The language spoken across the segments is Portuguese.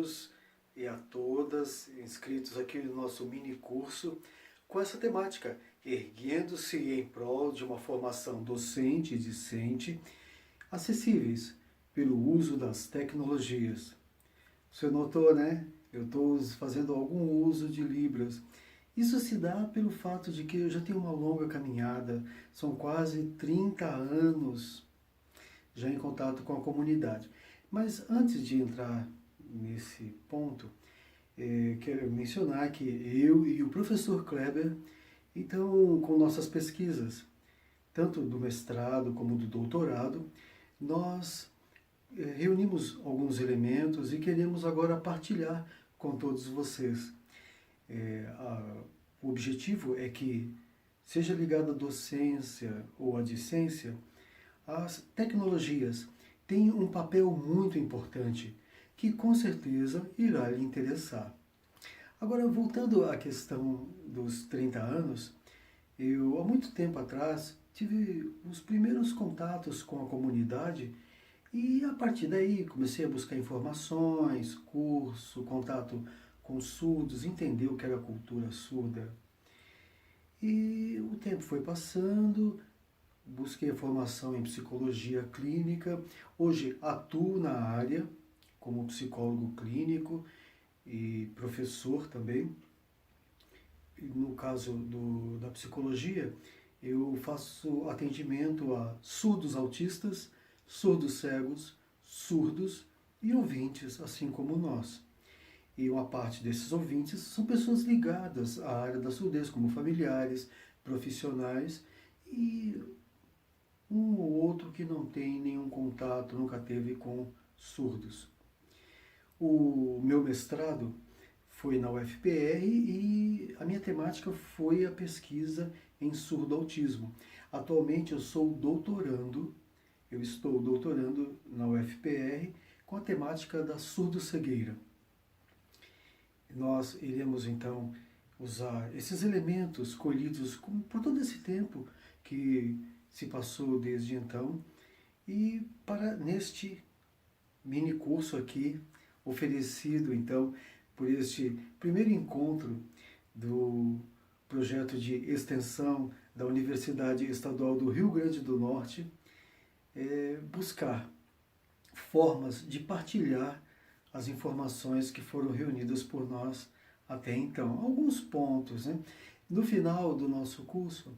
todos e a todas inscritos aqui no nosso mini curso com essa temática, erguendo-se em prol de uma formação docente e discente, acessíveis pelo uso das tecnologias. Você notou, né? Eu estou fazendo algum uso de Libras. Isso se dá pelo fato de que eu já tenho uma longa caminhada, são quase 30 anos já em contato com a comunidade. Mas antes de entrar nesse ponto, quero mencionar que eu e o professor Kleber, então, com nossas pesquisas, tanto do mestrado como do doutorado, nós reunimos alguns elementos e queremos agora partilhar com todos vocês. O objetivo é que, seja ligado à docência ou à discência, as tecnologias têm um papel muito importante que com certeza irá lhe interessar. Agora, voltando à questão dos 30 anos, eu há muito tempo atrás tive os primeiros contatos com a comunidade e a partir daí comecei a buscar informações, curso, contato com surdos, entender o que era a cultura surda. E o tempo foi passando, busquei a formação em psicologia clínica, hoje atuo na área como psicólogo clínico e professor também. No caso da psicologia, eu faço atendimento a surdos autistas, surdos cegos, surdos e ouvintes, assim como nós. E uma parte desses ouvintes são pessoas ligadas à área da surdez, como familiares, profissionais e um ou outro que não tem nenhum contato, nunca teve com surdos. O meu mestrado foi na UFPR e a minha temática foi a pesquisa em surdo-autismo. Atualmente eu estou doutorando na UFPR com a temática da surdo-cegueira. Nós iremos então usar esses elementos colhidos por todo esse tempo que se passou desde então e para neste mini curso aqui oferecido então por este primeiro encontro do projeto de extensão da Universidade Estadual do Rio Grande do Norte, buscar formas de partilhar as informações que foram reunidas por nós até então. Alguns pontos, né? No final do nosso curso,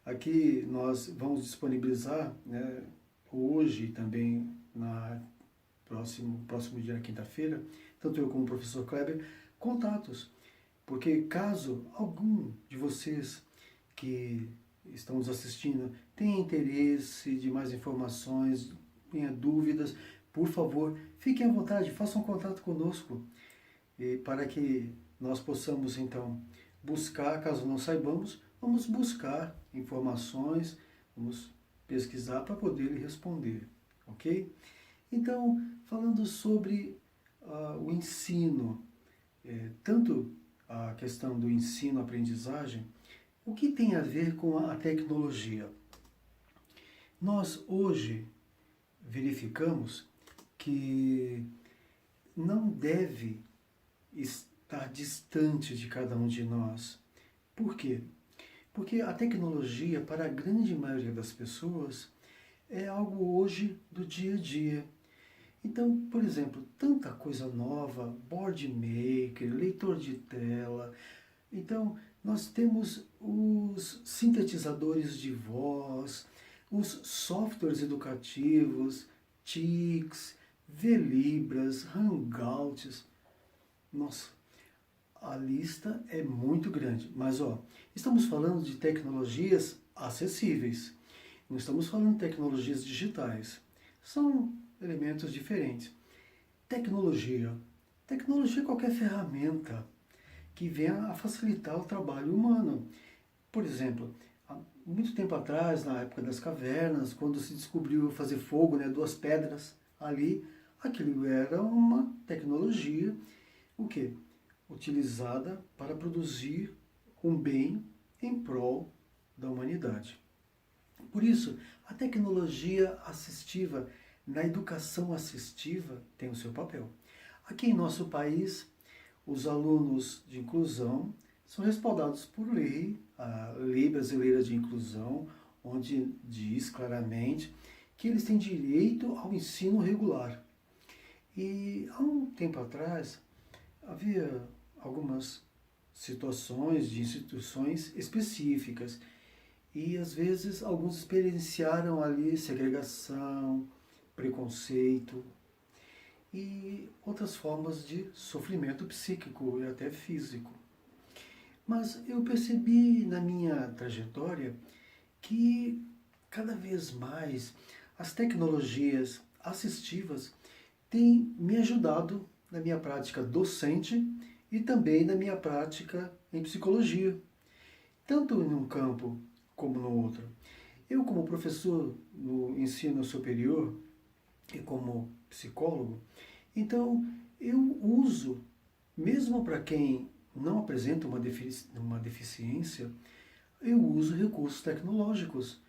aqui nós vamos disponibilizar, né, hoje e também na próximo dia, quinta-feira, tanto eu como o professor Kleber, contatos. Porque caso algum de vocês que estão nos assistindo tenha interesse de mais informações, tenha dúvidas, por favor, fiquem à vontade, façam contato conosco para que nós possamos então buscar, caso não saibamos, vamos buscar informações, vamos pesquisar para poder lhe responder, ok? Então, falando sobre o ensino, tanto a questão do ensino-aprendizagem, o que tem a ver com a tecnologia? Nós hoje verificamos que não deve estar distante de cada um de nós. Por quê? Porque a tecnologia, para a grande maioria das pessoas, é algo hoje do dia a dia. Então, por exemplo, tanta coisa nova, board maker, leitor de tela. Então, nós temos os sintetizadores de voz, os softwares educativos, TICs, Velibras, Hangouts. Nossa, a lista é muito grande. Mas, estamos falando de tecnologias acessíveis. Não estamos falando de tecnologias digitais. São elementos diferentes. Tecnologia. Tecnologia é qualquer ferramenta que venha a facilitar o trabalho humano. Por exemplo, há muito tempo atrás, na época das cavernas, quando se descobriu fazer fogo, né, duas pedras ali, aquilo era uma tecnologia, o quê? Utilizada para produzir um bem em prol da humanidade. Por isso, a tecnologia assistiva na educação assistiva tem o seu papel. Aqui em nosso país, os alunos de inclusão são respaldados por lei, a Lei Brasileira de Inclusão, onde diz claramente que eles têm direito ao ensino regular. E há um tempo atrás, havia algumas situações de instituições específicas e às vezes alguns experienciaram ali segregação, preconceito e outras formas de sofrimento psíquico e até físico. Mas eu percebi na minha trajetória que cada vez mais as tecnologias assistivas têm me ajudado na minha prática docente e também na minha prática em psicologia, tanto em um campo como no outro. Eu, como professor no ensino superior e como psicólogo, então eu uso, mesmo para quem não apresenta uma deficiência, eu uso recursos tecnológicos.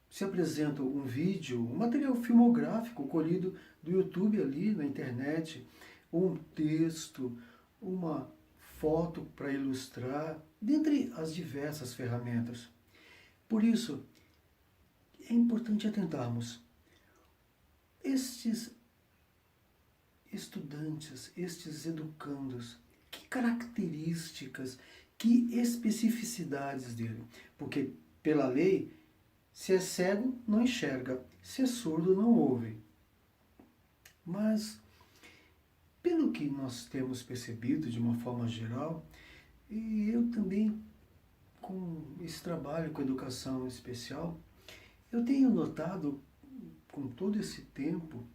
Se apresenta um vídeo, um material filmográfico colhido do YouTube ali na internet, um texto, uma foto para ilustrar, dentre as diversas ferramentas. Por isso, é importante atentarmos. Estes estudantes, estes educandos, que características, que especificidades dele? Porque, pela lei, se é cego, não enxerga, se é surdo, não ouve. Mas, pelo que nós temos percebido de uma forma geral, e eu também com esse trabalho com educação especial, eu tenho notado com todo esse tempo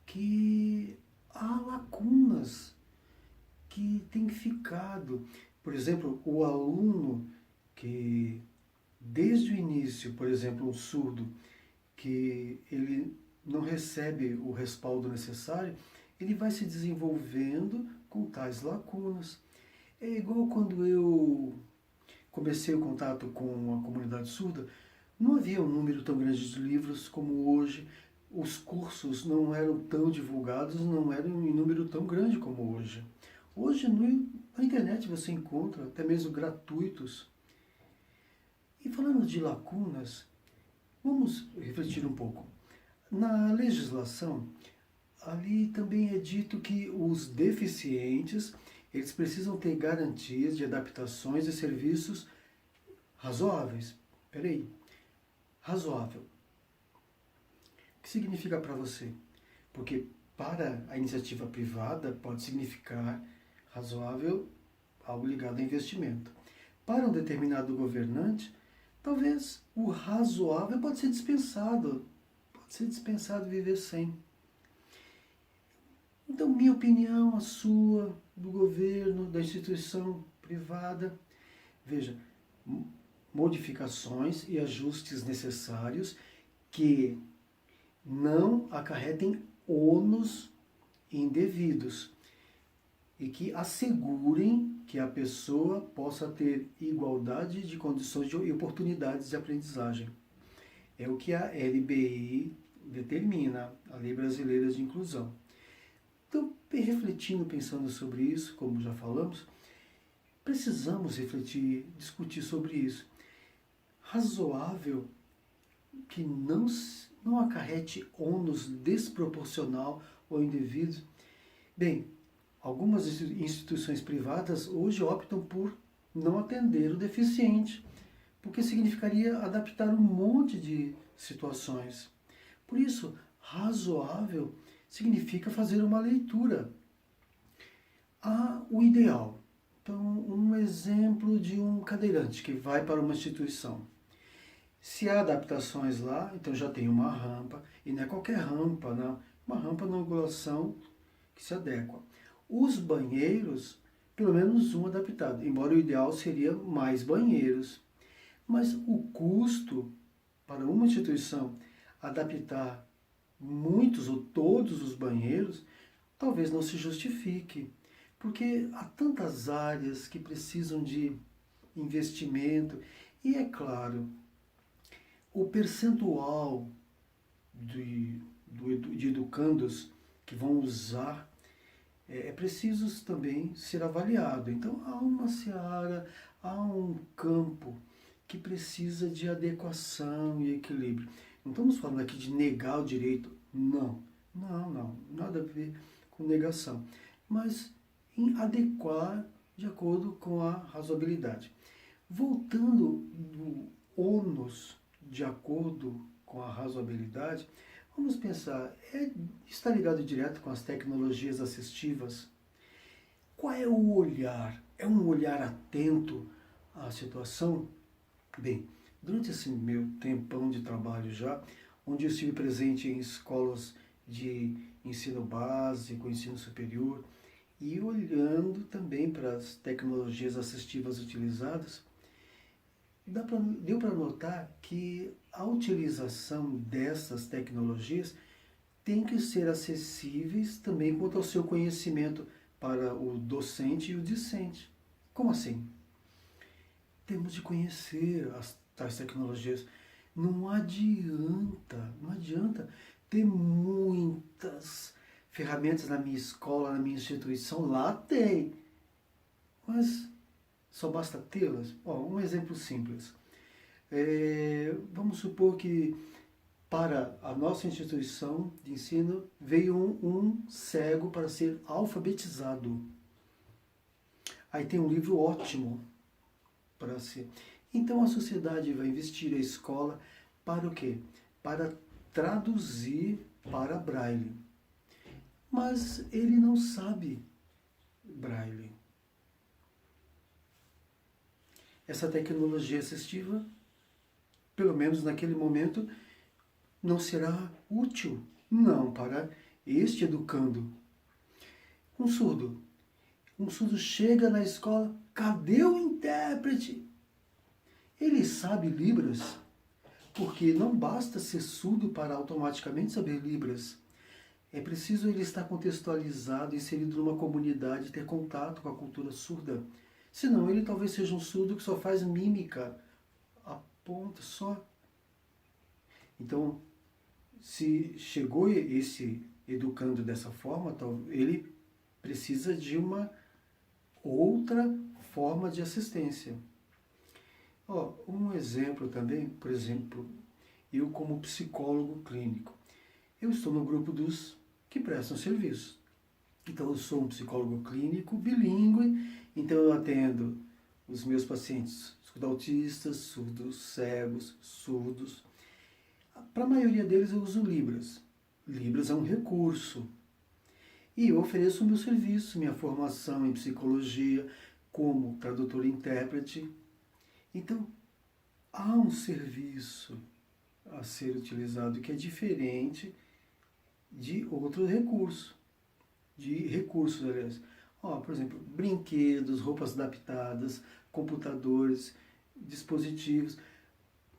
que há lacunas que têm ficado. Por exemplo, o aluno que desde o início, por exemplo, um surdo, que ele não recebe o respaldo necessário, ele vai se desenvolvendo com tais lacunas. É igual quando eu comecei o contato com a comunidade surda, não havia um número tão grande de livros como hoje, os cursos não eram tão divulgados, não eram em número tão grande como hoje. Hoje na internet você encontra até mesmo gratuitos. E falando de lacunas, vamos refletir um pouco. Na legislação, ali também é dito que os deficientes, eles precisam ter garantias de adaptações e serviços razoáveis. Peraí, razoável. O que significa para você? Porque para a iniciativa privada pode significar razoável algo ligado a investimento. Para um determinado governante, talvez o razoável pode ser dispensado viver sem. Então, minha opinião, a sua, do governo, da instituição privada, veja, modificações e ajustes necessários que não acarretem ônus indevidos e que assegurem que a pessoa possa ter igualdade de condições e oportunidades de aprendizagem. É o que a LBI determina, a Lei Brasileira de Inclusão. Então, refletindo, pensando sobre isso, como já falamos, precisamos refletir, discutir sobre isso. Razoável que não acarrete ônus desproporcional ou indevido. Bem, algumas instituições privadas hoje optam por não atender o deficiente, porque significaria adaptar um monte de situações. Por isso, razoável significa fazer uma leitura. Há o ideal. Então, um exemplo de um cadeirante que vai para uma instituição. Se há adaptações lá, então já tem uma rampa, e não é qualquer rampa, não. Uma rampa na angulação que se adequa. Os banheiros, pelo menos um adaptado, embora o ideal seria mais banheiros. Mas o custo para uma instituição adaptar muitos ou todos os banheiros talvez não se justifique, porque há tantas áreas que precisam de investimento e, é claro, o percentual de educandos que vão usar é preciso também ser avaliado. Então, há uma seara, há um campo que precisa de adequação e equilíbrio. Não estamos falando aqui de negar o direito, não. Não, nada a ver com negação. Mas em adequar de acordo com a razoabilidade. Voltando do ônus de acordo com a razoabilidade, vamos pensar, está ligado direto com as tecnologias assistivas? Qual é o olhar? É um olhar atento à situação? Bem, durante esse meu tempão de trabalho já, onde eu estive presente em escolas de ensino básico, ensino superior, e olhando também para as tecnologias assistivas utilizadas, deu para notar que a utilização dessas tecnologias tem que ser acessíveis também quanto ao seu conhecimento para o docente e o discente. Como assim? Temos de conhecer as tais tecnologias. Não adianta ter muitas ferramentas na minha escola, na minha instituição. Lá tem, mas só basta tê-las? Um exemplo simples. Vamos supor que para a nossa instituição de ensino veio um cego para ser alfabetizado. Aí tem um livro ótimo para ser. Então a sociedade vai investir a escola para o quê? Para traduzir para Braille. Mas ele não sabe Braille. Essa tecnologia assistiva, pelo menos naquele momento, não será útil, não, para este educando. Um surdo chega na escola, cadê o intérprete? Ele sabe Libras, porque não basta ser surdo para automaticamente saber Libras. É preciso ele estar contextualizado, inserido numa comunidade, ter contato com a cultura surda. Senão ele talvez seja um surdo que só faz mímica, aponta só. Então, se chegou esse educando dessa forma, ele precisa de uma outra forma de assistência. Um exemplo também, por exemplo, eu como psicólogo clínico, eu estou no grupo dos que prestam serviço. Então eu sou um psicólogo clínico bilíngue, então eu atendo os meus pacientes surdo-autistas, surdos cegos, surdos. Para a maioria deles eu uso Libras. Libras é um recurso. E eu ofereço o meu serviço, minha formação em psicologia, como tradutor e intérprete. Então, há um serviço a ser utilizado que é diferente de outro recurso. De recursos, aliás. Por exemplo, brinquedos, roupas adaptadas, computadores, dispositivos.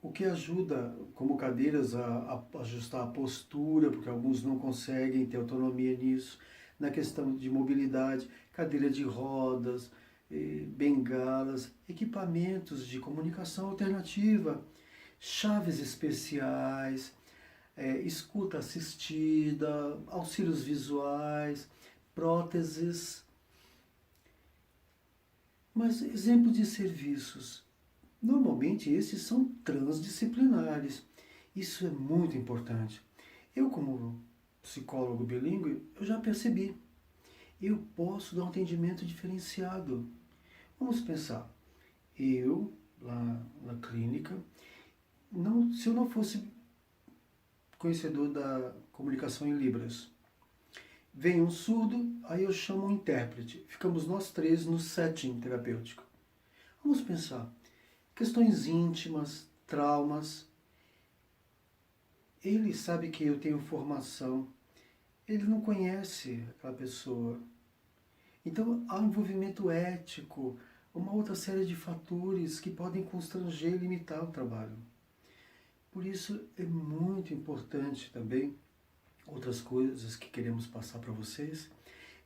O que ajuda, como cadeiras, a ajustar a postura, porque alguns não conseguem ter autonomia nisso. Na questão de mobilidade, cadeira de rodas, bengalas, equipamentos de comunicação alternativa, chaves especiais, escuta assistida, auxílios visuais, próteses. Mas exemplo de serviços. Normalmente esses são transdisciplinares. Isso é muito importante. Eu, como psicólogo bilíngue, eu já percebi. Eu posso dar um atendimento diferenciado. Vamos pensar. Eu, lá na clínica, se eu não fosse conhecedor da comunicação em Libras, vem um surdo, aí eu chamo um intérprete. Ficamos nós três no setting terapêutico. Vamos pensar. Questões íntimas, traumas. Ele sabe que eu tenho formação. Ele não conhece aquela pessoa. Então há um envolvimento ético, uma outra série de fatores que podem constranger e limitar o trabalho. Por isso é muito importante também, outras coisas que queremos passar para vocês,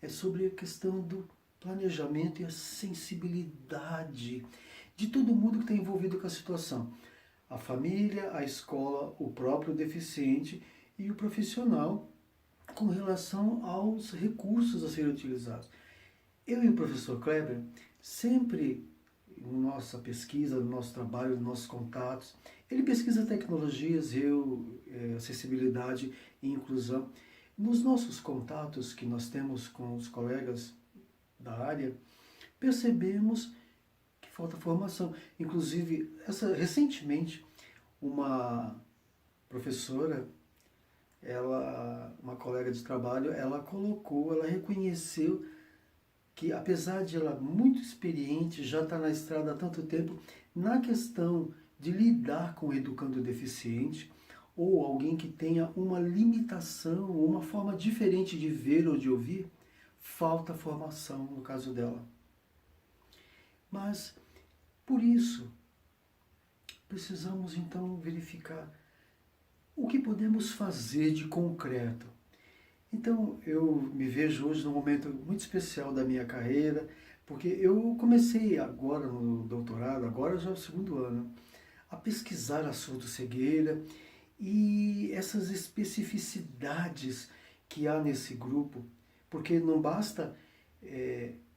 é sobre a questão do planejamento e a sensibilidade de todo mundo que está envolvido com a situação. A família, a escola, o próprio deficiente e o profissional com relação aos recursos a serem utilizados. Eu e o professor Kleber, sempre em nossa pesquisa, no nosso trabalho, nos nossos contatos, ele pesquisa tecnologias, eu, acessibilidade e inclusão. Nos nossos contatos que nós temos com os colegas da área, percebemos que falta formação. Inclusive, recentemente, uma professora, uma colega de trabalho, ela reconheceu que, apesar de ela muito experiente, já está na estrada há tanto tempo, na questão de lidar com o educando deficiente, ou alguém que tenha uma limitação, ou uma forma diferente de ver ou de ouvir, falta formação no caso dela. Mas, por isso, precisamos então verificar o que podemos fazer de concreto. Então, eu me vejo hoje num momento muito especial da minha carreira, porque eu comecei agora no doutorado, agora já é o segundo ano, a pesquisar a surdo-cegueira e essas especificidades que há nesse grupo, porque não basta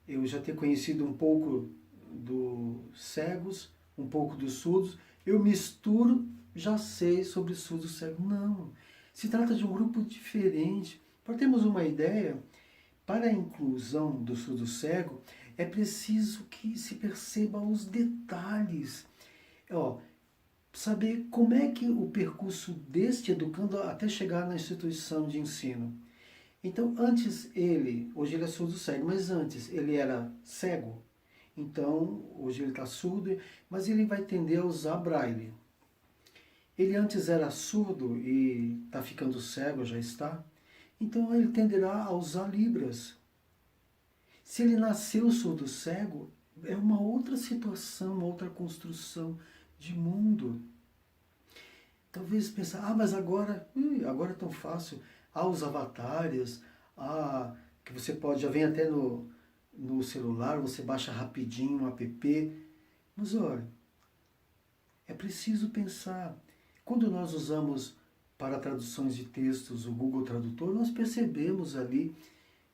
eu já ter conhecido um pouco dos cegos, um pouco dos surdos, eu misturo, já sei sobre surdos cegos. Não, se trata de um grupo diferente. Para termos uma ideia, para a inclusão do surdo cego, é preciso que se perceba os detalhes. Saber como é que o percurso deste educando até chegar na instituição de ensino. Então, hoje ele é surdo cego, mas antes ele era cego. Então, hoje ele está surdo, mas ele vai tender a usar braille. Ele antes era surdo e está ficando cego, já está. Então ele tenderá a usar libras. Se ele nasceu surdo cego, é uma outra situação, uma outra construção de mundo. Talvez pensar, mas agora é tão fácil. Há os avatares, que você pode, já vem até no celular, você baixa rapidinho um app. Mas olha, é preciso pensar. Quando nós usamos para traduções de textos o Google Tradutor, nós percebemos ali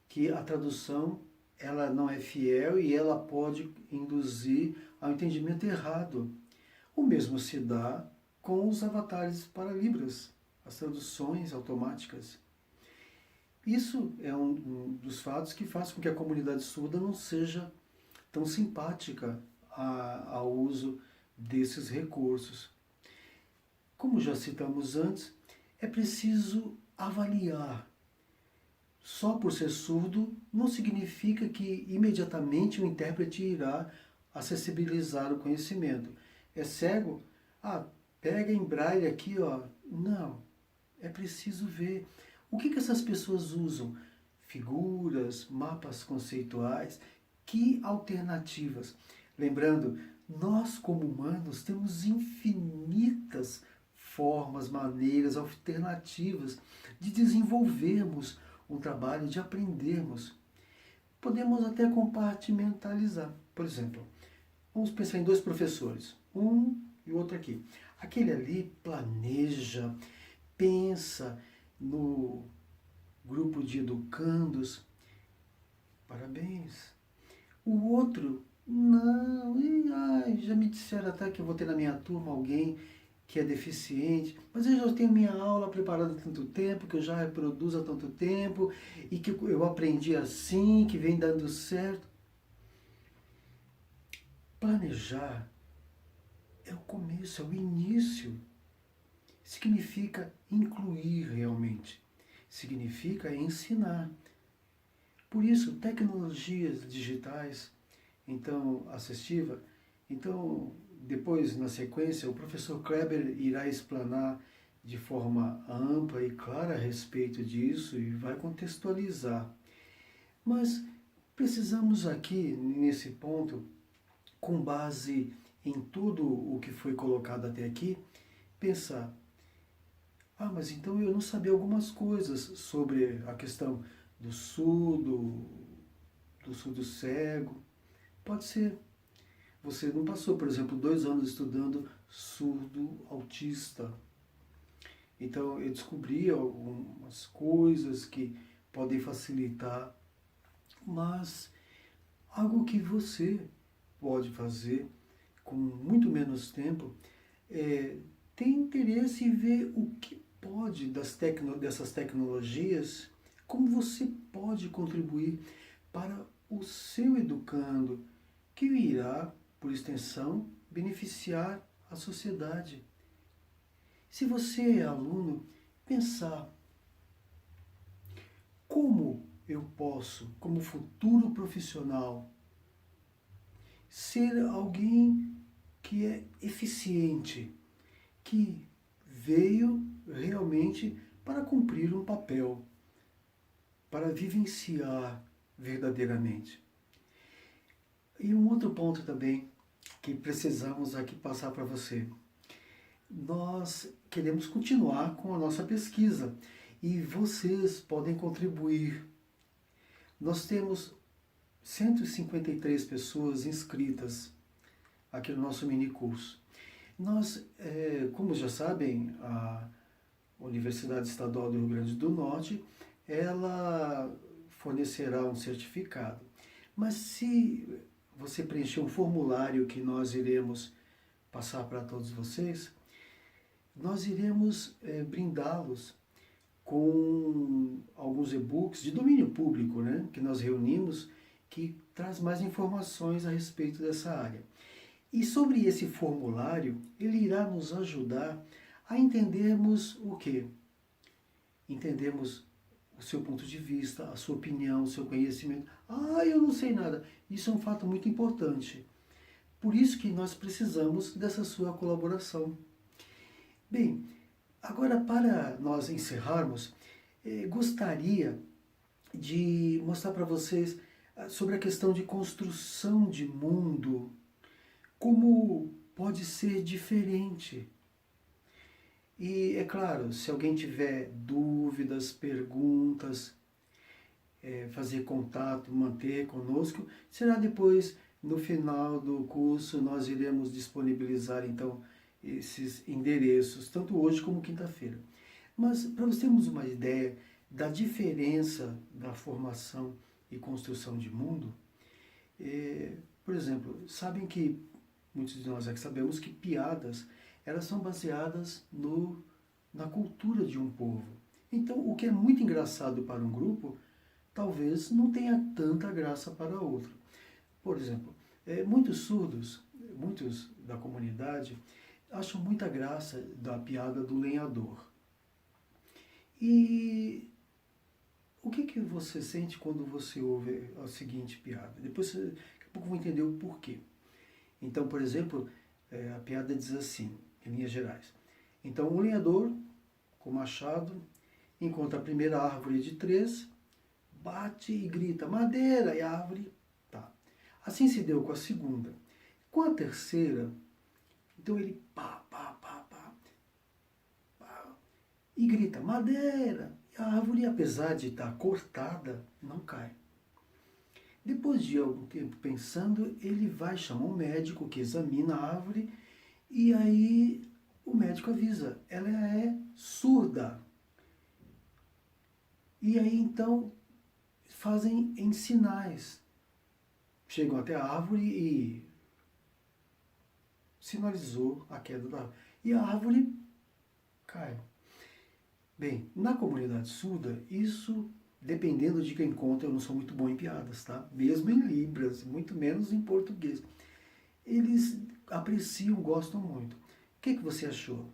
que a tradução ela não é fiel e ela pode induzir ao entendimento errado. O mesmo se dá com os avatares para Libras, as traduções automáticas. Isso é um dos fatos que faz com que a comunidade surda não seja tão simpática ao uso desses recursos. Como já citamos antes, é preciso avaliar. Só por ser surdo não significa que imediatamente o intérprete irá acessibilizar o conhecimento. É cego? Pega em braille aqui, ó. Não. É preciso ver. O que essas pessoas usam? Figuras, mapas conceituais. Que alternativas? Lembrando, nós como humanos temos infinitas formas, maneiras, alternativas de desenvolvermos um trabalho, de aprendermos. Podemos até compartimentalizar. Por exemplo, vamos pensar em dois professores, um e o outro aqui. Aquele ali planeja, pensa no grupo de educandos. Parabéns. O outro, não, já me disseram até que eu vou ter na minha turma alguém que é deficiente, mas eu já tenho minha aula preparada há tanto tempo, que eu já reproduzo há tanto tempo, e que eu aprendi assim, que vem dando certo. Planejar é o começo, é o início. Significa incluir realmente. Significa ensinar. Por isso, tecnologias digitais, então, assistiva, então, depois, na sequência, o professor Kleber irá explanar de forma ampla e clara a respeito disso e vai contextualizar. Mas precisamos aqui, nesse ponto, com base em tudo o que foi colocado até aqui, pensar, mas então eu não sabia algumas coisas sobre a questão do surdo cego. Pode ser. Você não passou, por exemplo, 2 anos estudando surdo autista. Então eu descobri algumas coisas que podem facilitar, mas algo que você pode fazer com muito menos tempo é ter interesse em ver o que pode dessas tecnologias, como você pode contribuir para o seu educando, que irá, por extensão, beneficiar a sociedade. Se você é aluno, pensar como eu posso, como futuro profissional, ser alguém que é eficiente, que veio realmente para cumprir um papel, para vivenciar verdadeiramente. E um outro ponto também que precisamos aqui passar para você. Nós queremos continuar com a nossa pesquisa e vocês podem contribuir. Nós temos 153 pessoas inscritas aqui no nosso mini curso. Nós, como já sabem, a Universidade Estadual do Rio Grande do Norte, ela fornecerá um certificado. Mas se você preencher um formulário que nós iremos passar para todos vocês, nós iremos brindá-los com alguns e-books de domínio público, né, que nós reunimos, que traz mais informações a respeito dessa área. E sobre esse formulário, ele irá nos ajudar a entendermos o quê? Entendemos o seu ponto de vista, a sua opinião, o seu conhecimento. Ah, eu não sei nada. Isso é um fato muito importante. Por isso que nós precisamos dessa sua colaboração. Bem, agora para nós encerrarmos, gostaria de mostrar para vocês sobre a questão de construção de mundo, como pode ser diferente. E é claro, se alguém tiver dúvidas, perguntas, fazer contato, manter conosco, será depois, no final do curso, nós iremos disponibilizar então esses endereços, tanto hoje como quinta-feira. Mas para nós termos uma ideia da diferença da formação e construção de mundo, por exemplo, sabem que, muitos de nós aqui sabemos que piadas, elas são baseadas na cultura de um povo. Então, o que é muito engraçado para um grupo, talvez não tenha tanta graça para outro. Por exemplo, muitos surdos, muitos da comunidade, acham muita graça da piada do lenhador. E o que você sente quando você ouve a seguinte piada? Depois, daqui a pouco, eu vou entender o porquê. Então, por exemplo, a piada diz assim, em linhas gerais. Então, o lenhador, com o machado, encontra a primeira árvore de 3, bate e grita, madeira, e a árvore tá. Assim se deu com a segunda. Com a terceira, então ele pá, pá, pá, pá, pá, e grita, madeira, e a árvore, apesar de estar cortada, não cai. Depois de algum tempo pensando, ele vai chamar um médico que examina a árvore e aí o médico avisa, ela é surda. E aí então fazem em sinais. Chegam até a árvore e sinalizou a queda da árvore. E a árvore cai. Bem, na comunidade surda, isso, dependendo de quem conta, eu não sou muito bom em piadas, tá? Mesmo em Libras, muito menos em português. Eles apreciam, gostam muito. O que você achou?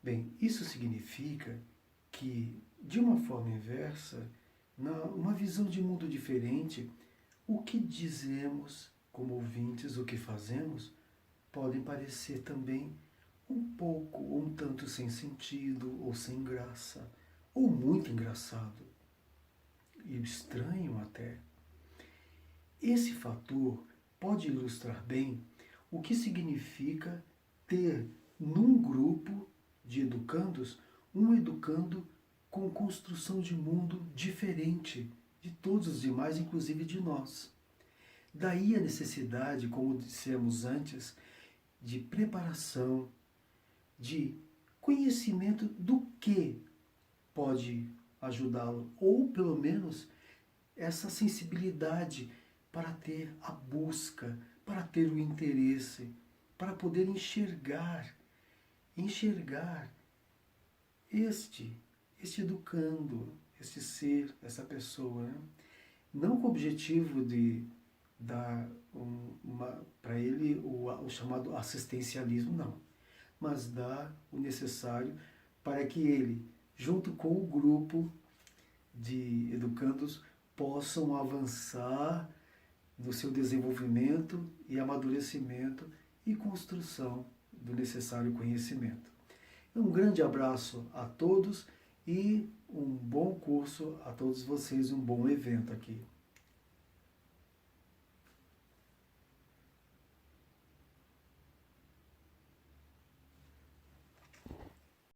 Bem, isso significa que, de uma forma inversa, numa visão de mundo diferente, o que dizemos como ouvintes, o que fazemos, podem parecer também um pouco, ou um tanto sem sentido, ou sem graça, ou muito engraçado, e estranho até. Esse fator pode ilustrar bem o que significa ter, num grupo de educandos, um educando com construção de mundo diferente de todos os demais, inclusive de nós. Daí a necessidade, como dissemos antes, de preparação, de conhecimento do que pode ajudá-lo, ou pelo menos essa sensibilidade para ter a busca, para ter o interesse, para poder enxergar este educando, este ser, essa pessoa, né? Não com o objetivo de dar para ele o chamado assistencialismo, não, mas dar o necessário para que ele, junto com o grupo de educandos, possam avançar no seu desenvolvimento e amadurecimento e construção do necessário conhecimento. Um grande abraço a todos e um bom curso a todos vocês, um bom evento aqui.